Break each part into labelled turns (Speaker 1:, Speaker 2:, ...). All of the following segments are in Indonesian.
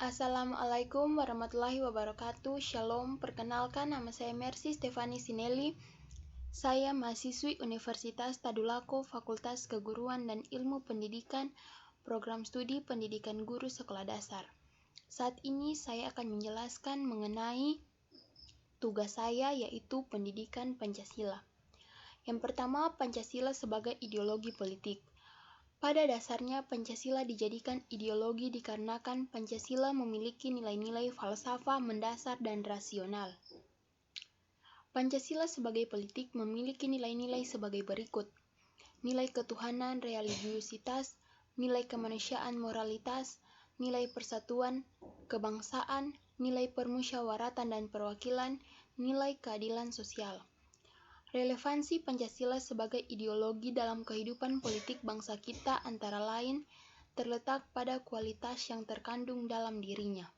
Speaker 1: Assalamualaikum warahmatullahi wabarakatuh. Shalom, perkenalkan nama saya Mercy Stefani Sinelli. Saya mahasiswi Universitas Tadulako, Fakultas Keguruan dan Ilmu Pendidikan, Program Studi Pendidikan Guru Sekolah Dasar. Saat ini saya akan menjelaskan mengenai tugas saya, yaitu pendidikan Pancasila. Yang pertama, Pancasila sebagai ideologi politik. Pada dasarnya, Pancasila dijadikan ideologi dikarenakan Pancasila memiliki nilai-nilai falsafah mendasar dan rasional. Pancasila sebagai politik memiliki nilai-nilai sebagai berikut: nilai ketuhanan, religiusitas, nilai kemanusiaan, moralitas, nilai persatuan, kebangsaan, nilai permusyawaratan dan perwakilan, nilai keadilan sosial. Relevansi Pancasila sebagai ideologi dalam kehidupan politik bangsa kita antara lain terletak pada kualitas yang terkandung dalam dirinya.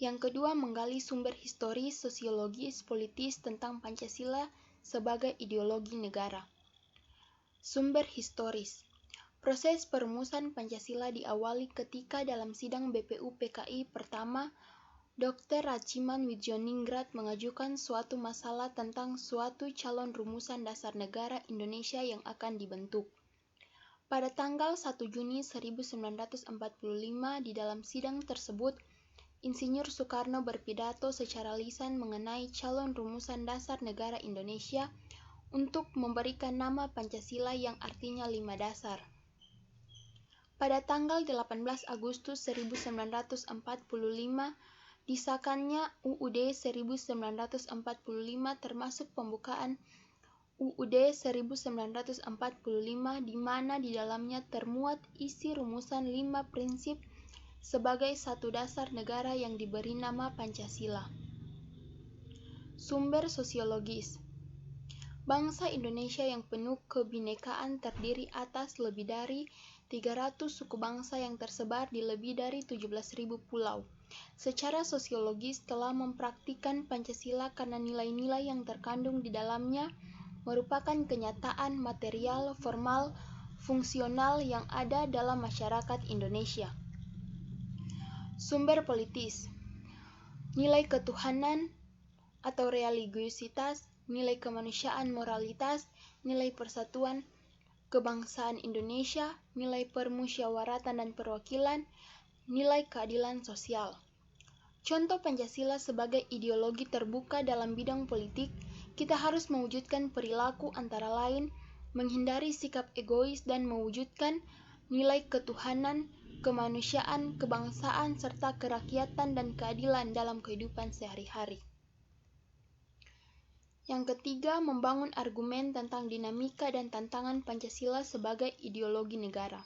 Speaker 1: Yang kedua, menggali sumber historis, sosiologis, politis tentang Pancasila sebagai ideologi negara. Sumber historis. Proses perumusan Pancasila diawali ketika dalam sidang BPU PKI pertama, Dr. Raciman Widjoningrat mengajukan suatu masalah tentang suatu calon rumusan dasar negara Indonesia yang akan dibentuk. Pada tanggal 1 Juni 1945 di dalam sidang tersebut, Insinyur Soekarno berpidato secara lisan mengenai calon rumusan dasar negara Indonesia untuk memberikan nama Pancasila yang artinya 5 dasar. Pada tanggal 18 Agustus 1945, disahkannya UUD 1945 termasuk pembukaan UUD 1945 di mana di dalamnya termuat isi rumusan 5 prinsip sebagai satu dasar negara yang diberi nama Pancasila. Sumber sosiologis. Bangsa Indonesia yang penuh kebinekaan terdiri atas lebih dari 300 suku bangsa yang tersebar di lebih dari 17.000 pulau. Secara sosiologis telah mempraktikkan Pancasila karena nilai-nilai yang terkandung di dalamnya merupakan kenyataan material, formal, fungsional yang ada dalam masyarakat Indonesia. Sumber politis. Nilai ketuhanan atau religiusitas, nilai kemanusiaan, moralitas, nilai persatuan kebangsaan Indonesia, nilai permusyawaratan dan perwakilan, nilai keadilan sosial. Contoh Pancasila sebagai ideologi terbuka dalam bidang politik, kita harus mewujudkan perilaku antara lain, menghindari sikap egois dan mewujudkan nilai ketuhanan, kemanusiaan, kebangsaan, serta kerakyatan dan keadilan dalam kehidupan sehari-hari. Yang ketiga, membangun argumen tentang dinamika dan tantangan Pancasila sebagai ideologi negara.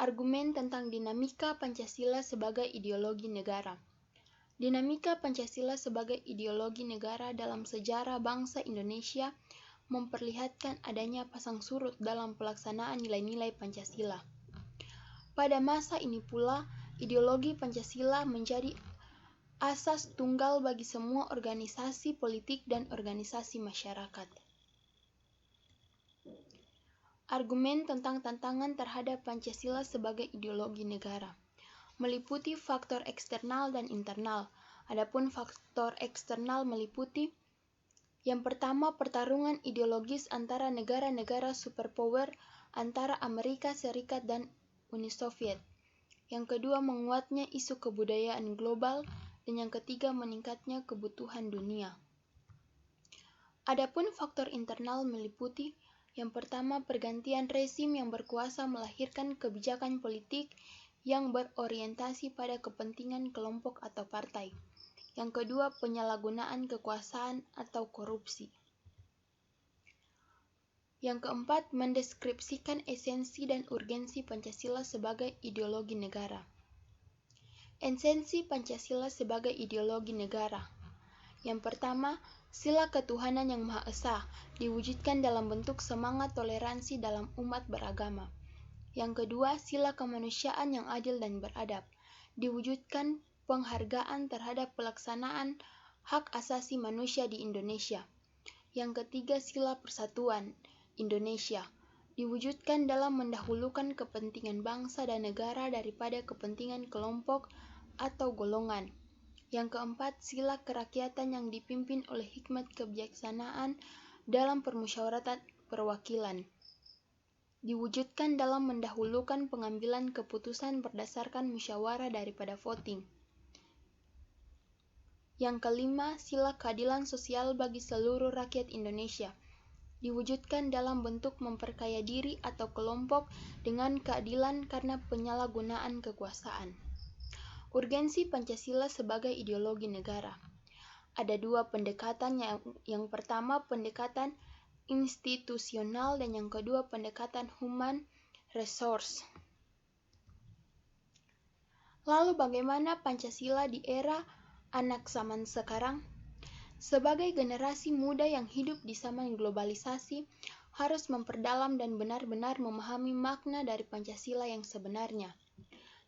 Speaker 1: Argumen tentang dinamika Pancasila sebagai ideologi negara. Dinamika Pancasila sebagai ideologi negara dalam sejarah bangsa Indonesia memperlihatkan adanya pasang surut dalam pelaksanaan nilai-nilai Pancasila. Pada masa ini pula, ideologi Pancasila menjadi asas tunggal bagi semua organisasi politik dan organisasi masyarakat. Argumen tentang tantangan terhadap Pancasila sebagai ideologi negara meliputi faktor eksternal dan internal. Adapun faktor eksternal meliputi yang pertama, pertarungan ideologis antara negara-negara superpower antara Amerika Serikat dan Uni Soviet. Yang kedua, menguatnya isu kebudayaan global, dan yang ketiga, meningkatnya kebutuhan dunia. Adapun faktor internal meliputi yang pertama, pergantian rezim yang berkuasa melahirkan kebijakan politik yang berorientasi pada kepentingan kelompok atau partai. Yang kedua, penyalahgunaan kekuasaan atau korupsi. Yang keempat, mendeskripsikan esensi dan urgensi Pancasila sebagai ideologi negara. Esensi Pancasila sebagai ideologi negara. Yang pertama, sila ketuhanan yang Maha Esa diwujudkan dalam bentuk semangat toleransi dalam umat beragama. Yang kedua, sila kemanusiaan yang adil dan beradab diwujudkan penghargaan terhadap pelaksanaan hak asasi manusia di Indonesia. Yang ketiga, sila persatuan Indonesia diwujudkan dalam mendahulukan kepentingan bangsa dan negara daripada kepentingan kelompok atau golongan. Yang keempat, sila kerakyatan yang dipimpin oleh hikmat kebijaksanaan dalam permusyawaratan perwakilan, diwujudkan dalam mendahulukan pengambilan keputusan berdasarkan musyawarah daripada voting. Yang kelima, sila keadilan sosial bagi seluruh rakyat Indonesia, diwujudkan dalam bentuk memperkaya diri atau kelompok dengan keadilan karena penyalahgunaan kekuasaan. Urgensi Pancasila sebagai ideologi negara. Ada dua pendekatan, yang pertama pendekatan institusional dan yang kedua pendekatan human resource. Lalu bagaimana Pancasila di era anak zaman sekarang? Sebagai generasi muda yang hidup di zaman globalisasi, harus memperdalam dan benar-benar memahami makna dari Pancasila yang sebenarnya.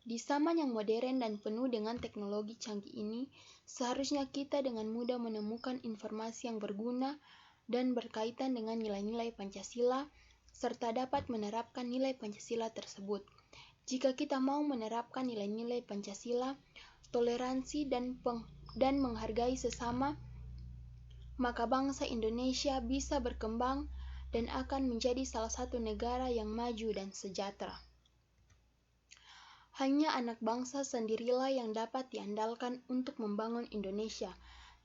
Speaker 1: Di zaman yang modern dan penuh dengan teknologi canggih ini, seharusnya kita dengan mudah menemukan informasi yang berguna dan berkaitan dengan nilai-nilai Pancasila, serta dapat menerapkan nilai Pancasila tersebut. Jika kita mau menerapkan nilai-nilai Pancasila, toleransi dan menghargai sesama, maka bangsa Indonesia bisa berkembang dan akan menjadi salah satu negara yang maju dan sejahtera. Hanya anak bangsa sendirilah yang dapat diandalkan untuk membangun Indonesia.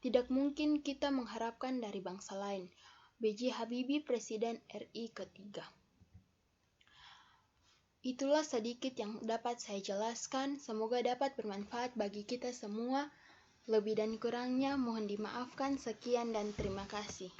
Speaker 1: Tidak mungkin kita mengharapkan dari bangsa lain. B.J. Habibie, Presiden RI ketiga. Itulah sedikit yang dapat saya jelaskan. Semoga dapat bermanfaat bagi kita semua. Lebih dan kurangnya mohon dimaafkan. Sekian dan terima kasih.